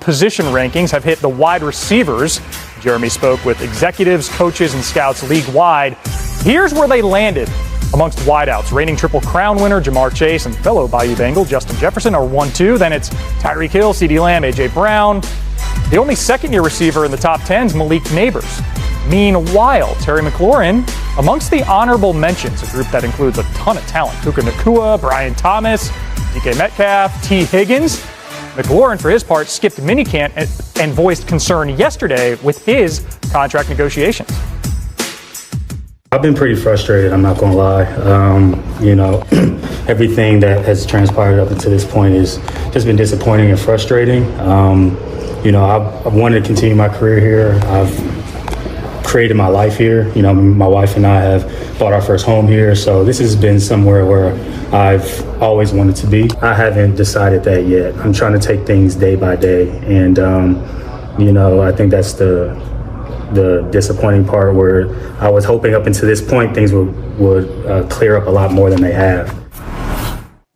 position rankings have hit the wide receivers. Jeremy spoke with executives, coaches, and scouts league-wide. Here's where they landed amongst wideouts. Reigning Triple Crown winner Jamar Chase and fellow Bayou Bengal Justin Jefferson are 1-2. Then it's Tyreek Hill, CeeDee Lamb, A.J. Brown. The only second-year receiver in the top 10 is Malik Neighbors. Meanwhile, Terry McLaurin, amongst the honorable mentions, a group that includes a ton of talent. Puka Nacua, Brian Thomas, DK Metcalf, T. Higgins. McLaurin, for his part, skipped minicamp and voiced concern yesterday with his contract negotiations. I've been pretty frustrated, I'm not going to lie. Everything that has transpired up until this point has just been disappointing and frustrating. I've wanted to continue my career here. I've created my life here. My wife and I have bought our first home here. So this has been somewhere where I've always wanted to be. I haven't decided that yet. I'm trying to take things day by day. And, I think that's the disappointing part, where I was hoping up until this point things would clear up a lot more than they have.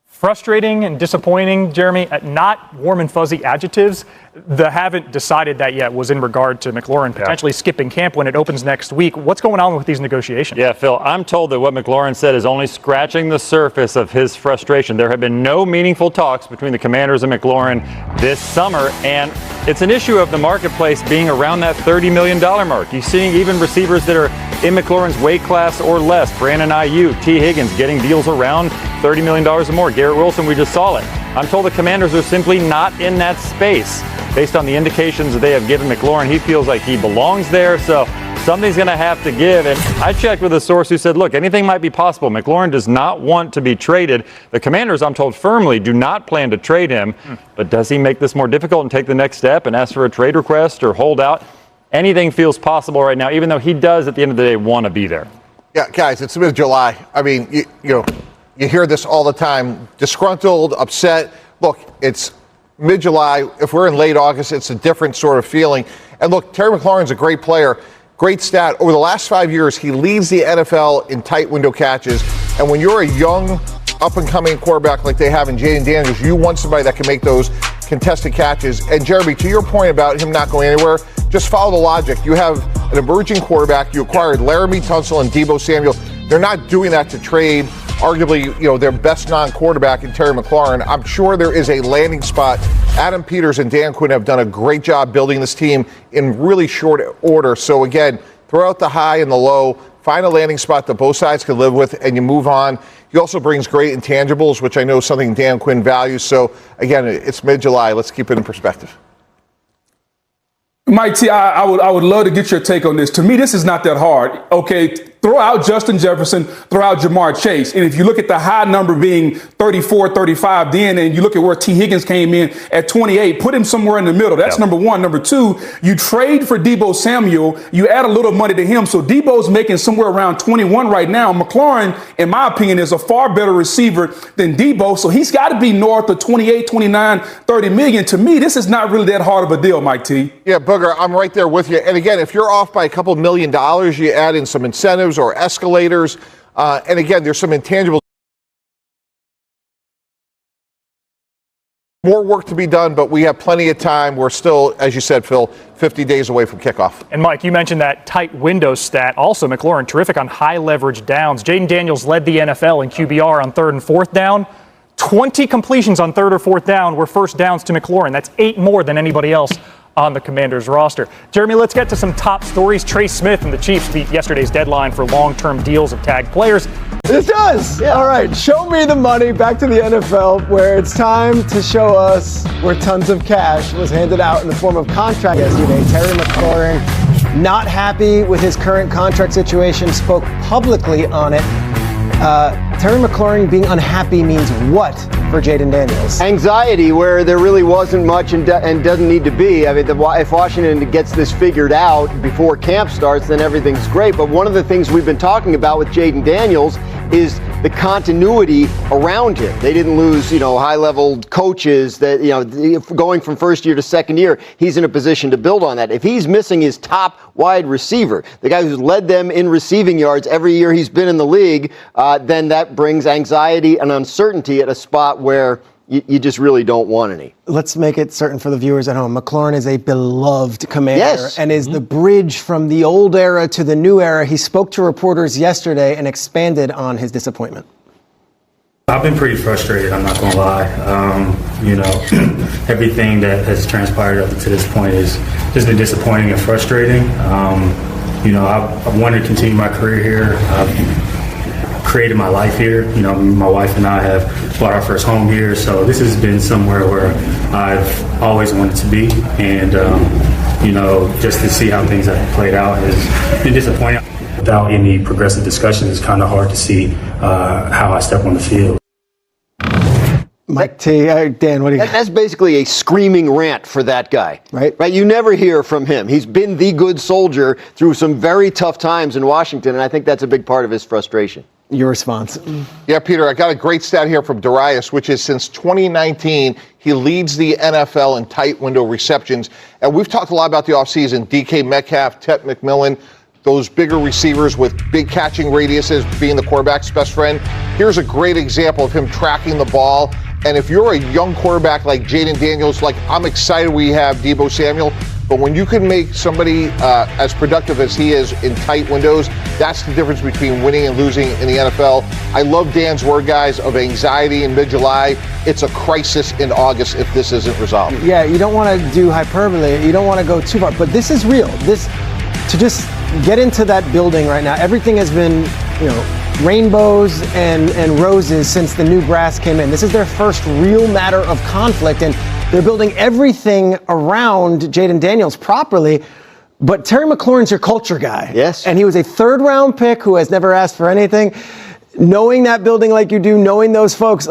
Frustrating and disappointing, Jeremy, not warm and fuzzy adjectives. The haven't decided that yet was in regard to McLaurin potentially skipping camp when it opens next week. What's going on with these negotiations? Yeah, Phil, I'm told that what McLaurin said is only scratching the surface of his frustration. There have been no meaningful talks between the Commanders and McLaurin this summer, and it's an issue of the marketplace being around that $30 million mark. You're seeing even receivers that are in McLaurin's weight class or less. Brandon Ayuk, T. Higgins getting deals around $30 million or more. Garrett Wilson, we just saw it. I'm told the Commanders are simply not in that space. Based on the indications that they have given McLaurin, he feels like he belongs there, so something's going to have to give. And I checked with a source who said, look, anything might be possible. McLaurin does not want to be traded. The Commanders, I'm told, firmly do not plan to trade him. But does he make this more difficult and take the next step and ask for a trade request or hold out? Anything feels possible right now, even though he does, at the end of the day, want to be there. Yeah, guys, it's mid-July. I mean, you hear this all the time. Disgruntled, upset. Look, it's mid-July. If we're in late August, it's a different sort of feeling. And look, Terry McLaurin's a great player. Great stat. Over the last 5 years, he leads the NFL in tight window catches. And when you're a young, up-and-coming quarterback like they have in Jayden Daniels, you want somebody that can make those contested catches. And Jeremy, to your point about him not going anywhere, just follow the logic. You have an emerging quarterback. You acquired Laramie Tunsil and Deebo Samuel. They're not doing that to trade arguably, their best non-quarterback in Terry McLaurin. I'm sure there is a landing spot. Adam Peters and Dan Quinn have done a great job building this team in really short order. So again, throw out the high and the low, find a landing spot that both sides can live with, and you move on. He also brings great intangibles, which I know is something Dan Quinn values. So again, it's mid-July. Let's keep it in perspective. Mike T, I would love to get your take on this. To me, this is not that hard. Okay, throw out Justin Jefferson, throw out Jamar Chase. And if you look at the high number being 34, 35 then, and you look at where T. Higgins came in at 28, put him somewhere in the middle. That's number one. Number two, you trade for Deebo Samuel, you add a little money to him. So Deebo's making somewhere around 21 right now. McLaurin, in my opinion, is a far better receiver than Deebo. So he's got to be north of 28, 29, 30 million. To me, this is not really that hard of a deal, Mike T. Yeah, Booger, I'm right there with you. And again, if you're off by a couple $1 million, you add in some incentives or escalators. And again, there's some intangibles. More work to be done, but we have plenty of time. We're still, as you said, Phil, 50 days away from kickoff. And Mike, you mentioned that tight window stat. Also, McLaurin, terrific on high leverage downs. Jayden Daniels led the NFL in QBR on third and fourth down. 20 completions on third or fourth down were first downs to McLaurin. That's 8 more than anybody else on the Commanders roster. Jeremy, let's get to some top stories. Trey Smith and the Chiefs beat yesterday's deadline for long-term deals of tagged players. It does. Yeah. All right, show me the money. Back to the NFL, where it's time to show us where tons of cash was handed out in the form of contract yesterday. Terry McLaurin, not happy with his current contract situation, spoke publicly on it. Terry McLaurin being unhappy means what for Jayden Daniels? Anxiety where there really wasn't much and doesn't need to be. I mean, if Washington gets this figured out before camp starts, then everything's great. But one of the things we've been talking about with Jayden Daniels is the continuity around him. They didn't lose, high-level coaches that, going from first year to second year, he's in a position to build on that. If he's missing his top wide receiver, the guy who's led them in receiving yards every year he's been in the league, then that brings anxiety and uncertainty at a spot where you just really don't want any. Let's make it certain for the viewers at home. McLaurin is a beloved commander and is the bridge from the old era to the new era. He spoke to reporters yesterday and expanded on his disappointment. I've been pretty frustrated, I'm not going to lie. Everything that has transpired up to this point has just been disappointing and frustrating. I've wanted to continue my career here. I've created my life here. My wife and I have bought our first home here, so this has been somewhere where I've always wanted to be. And, just to see how things have played out has been disappointing. Without any progressive discussion, it's kind of hard to see how I step on the field. Mike T, Dan, what do you? That's basically a screaming rant for that guy, right? You never hear from him. He's been the good soldier through some very tough times in Washington, and I think that's a big part of his frustration. Your response? Yeah, Peter, I got a great stat here from Darius, which is since 2019, he leads the NFL in tight window receptions. And we've talked a lot about the offseason. DK Metcalf, Tet McMillan, those bigger receivers with big catching radiuses being the quarterback's best friend. Here's a great example of him tracking the ball. And if you're a young quarterback like Jaden Daniels, I'm excited we have Deebo Samuel, but when you can make somebody as productive as he is in tight windows, that's the difference between winning and losing in the NFL. I love Dan's word, guys, of anxiety in mid-July. It's a crisis in August if this isn't resolved. Yeah, you don't want to do hyperbole. You don't want to go too far, but this is real. To just get into that building right now, everything has been, rainbows and roses since the new brass came in. This is their first real matter of conflict, and they're building everything around Jaden Daniels properly. But Terry McLaurin's your culture guy. Yes. And he was a third-round pick who has never asked for anything. Knowing that building like you do, knowing those folks,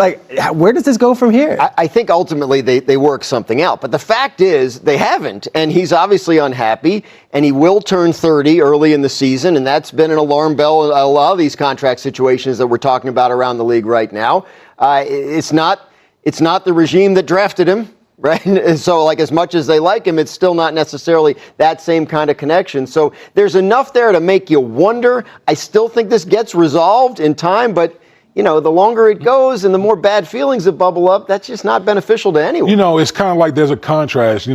where does this go from here? I think ultimately they work something out. But the fact is they haven't, and he's obviously unhappy, and he will turn 30 early in the season, and that's been an alarm bell in a lot of these contract situations that we're talking about around the league right now. It's not the regime that drafted him. Right. And so as much as they like him, it's still not necessarily that same kind of connection. So there's enough there to make you wonder. I still think this gets resolved in time, but the longer it goes and the more bad feelings that bubble up, that's just not beneficial to anyone. It's kind of like there's a contrast.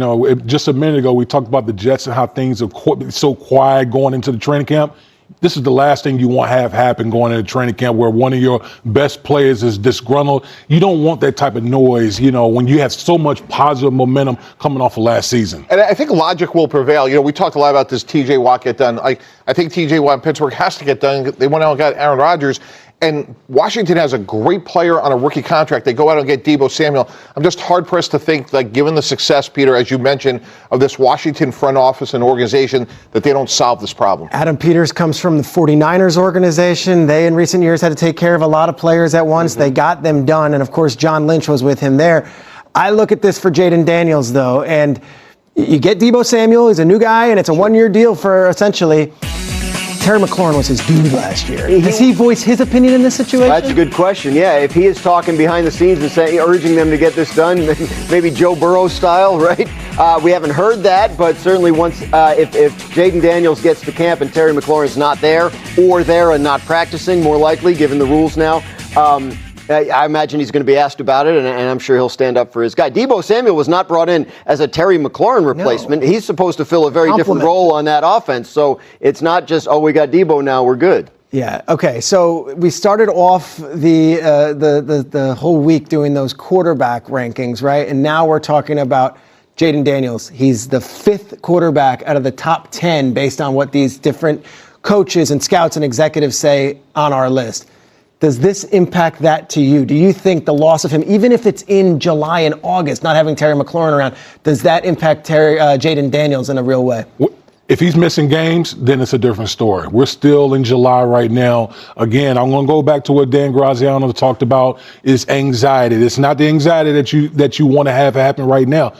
Just a minute ago, we talked about the Jets and how things are so quiet going into the training camp. This is the last thing you want to have happen going into training camp where one of your best players is disgruntled. You don't want that type of noise, when you have so much positive momentum coming off of last season. And I think logic will prevail. We talked a lot about this TJ Watt get done. I think TJ Watt in Pittsburgh has to get done. They went out and got Aaron Rodgers. And Washington has a great player on a rookie contract. They go out and get Deebo Samuel. I'm just hard-pressed to think, given the success, Peter, as you mentioned, of this Washington front office and organization, that they don't solve this problem. Adam Peters comes from the 49ers organization. They, in recent years, had to take care of a lot of players at once. They got them done. And, of course, John Lynch was with him there. I look at this for Jaden Daniels, though, and you get Deebo Samuel. He's a new guy, and it's a one-year deal for essentially – Terry McLaurin was his dude last year. Does he voice his opinion in this situation? That's a good question. Yeah, if he is talking behind the scenes and urging them to get this done, maybe Joe Burrow style, right? We haven't heard that, but certainly once if Jaden Daniels gets to camp and Terry McLaurin's not there or there and not practicing, more likely given the rules now. I imagine he's going to be asked about it, and I'm sure he'll stand up for his guy. Deebo Samuel was not brought in as a Terry McLaurin replacement. No. He's supposed to fill a very different role on that offense. So it's not just, we got Deebo now, we're good. Yeah. Okay. So we started off the whole week doing those quarterback rankings, right? And now we're talking about Jaden Daniels. He's the 5th quarterback out of the top 10 based on what these different coaches and scouts and executives say on our list. Does this impact that to you? Do you think the loss of him, even if it's in July and August, not having Terry McLaurin around, does that impact Jaden Daniels in a real way? If he's missing games, then it's a different story. We're still in July right now. Again, I'm going to go back to what Dan Graziano talked about, is anxiety. It's not the anxiety that you want to have happen right now.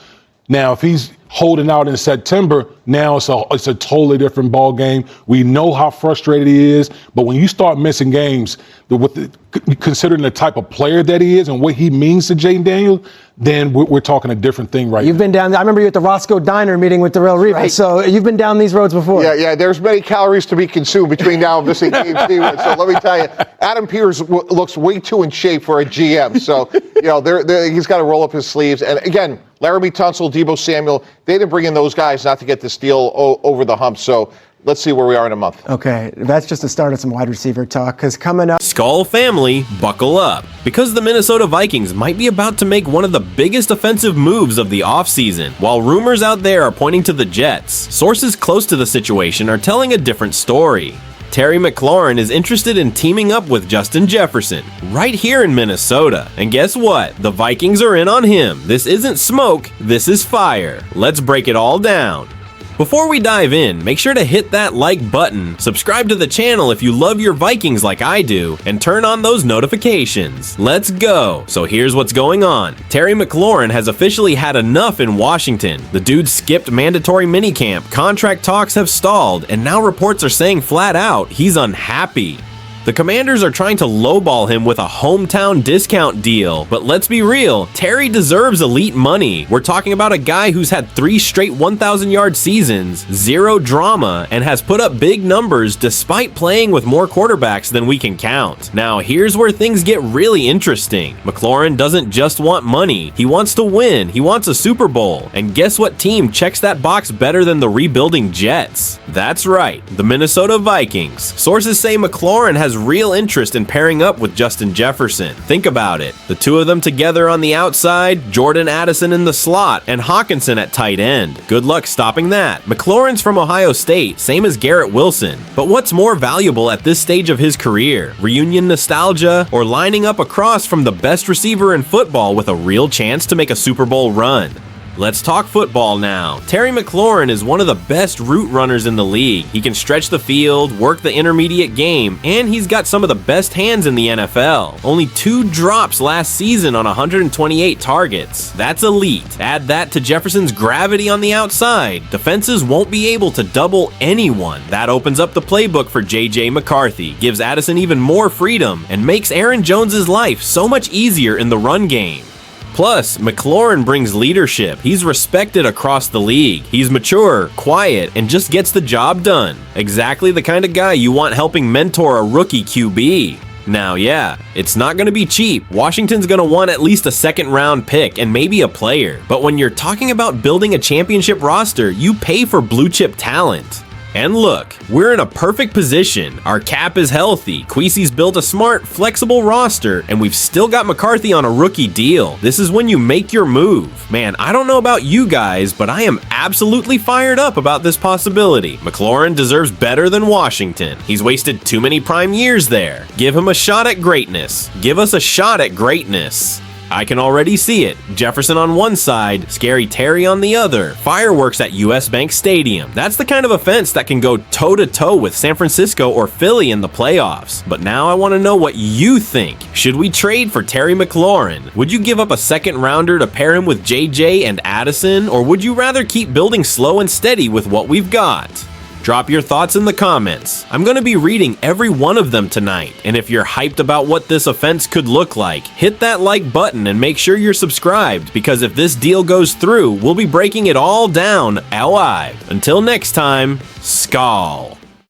Now, if he's holding out in September, now it's a totally different ball game. We know how frustrated he is, but when you start missing games, considering the type of player that he is and what he means to Jaden Daniels, then we're talking a different thing right now. You've been down. I remember you at the Roscoe Diner meeting with Darrell Reeves. Right. So you've been down these roads before. Yeah. There's many calories to be consumed between now and missing games. So let me tell you, Adam Peters looks way too in shape for a GM. So he's got to roll up his sleeves. And again, Laramie Tunsil, Deebo Samuel, they didn't bring in those guys not to get this deal over the hump. So let's see where we are in a month. Okay, that's just the start of some wide receiver talk, because coming up... Skull family, buckle up, because the Minnesota Vikings might be about to make one of the biggest offensive moves of the offseason. While rumors out there are pointing to the Jets, sources close to the situation are telling a different story. Terry McLaurin is interested in teaming up with Justin Jefferson right here in Minnesota. And guess what? The Vikings are in on him. This isn't smoke, this is fire. Let's break it all down. Before we dive in, make sure to hit that like button, subscribe to the channel if you love your Vikings like I do, and turn on those notifications. Let's go! So here's what's going on. Terry McLaurin has officially had enough in Washington. The dude skipped mandatory minicamp, contract talks have stalled, and now reports are saying flat out he's unhappy. The Commanders are trying to lowball him with a hometown discount deal, but let's be real, Terry deserves elite money. We're talking about a guy who's had 3 straight 1,000-yard seasons, 0 drama, and has put up big numbers despite playing with more quarterbacks than we can count. Now, here's where things get really interesting. McLaurin doesn't just want money, he wants to win, he wants a Super Bowl. And guess what team checks that box better than the rebuilding Jets? That's right, the Minnesota Vikings. Sources say McLaurin has real interest in pairing up with Justin Jefferson. Think about it. The two of them together on the outside, Jordan Addison in the slot, and Hawkinson at tight end. Good luck stopping that. McLaurin's from Ohio State, same as Garrett Wilson. But what's more valuable at this stage of his career? Reunion nostalgia, or lining up across from the best receiver in football with a real chance to make a Super Bowl run? Let's talk football now. Terry McLaurin is one of the best route runners in the league. He can stretch the field, work the intermediate game, and he's got some of the best hands in the NFL. Only 2 drops last season on 128 targets. That's elite. Add that to Jefferson's gravity on the outside. Defenses won't be able to double anyone. That opens up the playbook for J.J. McCarthy, gives Addison even more freedom, and makes Aaron Jones's life so much easier in the run game. Plus, McLaurin brings leadership. He's respected across the league. He's mature, quiet, and just gets the job done. Exactly the kind of guy you want helping mentor a rookie QB. Now, yeah, it's not going to be cheap. Washington's going to want at least a 2nd-round pick and maybe a player. But when you're talking about building a championship roster, you pay for blue-chip talent. And look, we're in a perfect position. Our cap is healthy, Kwesi's built a smart, flexible roster, and we've still got McCarthy on a rookie deal. This is when you make your move. Man, I don't know about you guys, but I am absolutely fired up about this possibility. McLaurin deserves better than Washington. He's wasted too many prime years there. Give him a shot at greatness. Give us a shot at greatness. I can already see it. Jefferson on one side, Scary Terry on the other. Fireworks at US Bank Stadium. That's the kind of offense that can go toe-to-toe with San Francisco or Philly in the playoffs. But now I want to know what you think. Should we trade for Terry McLaurin? Would you give up a 2nd-rounder to pair him with JJ and Addison? Or would you rather keep building slow and steady with what we've got? Drop your thoughts in the comments. I'm going to be reading every one of them tonight. And if you're hyped about what this offense could look like, hit that like button and make sure you're subscribed, because if this deal goes through, we'll be breaking it all down live. Until next time, Skol.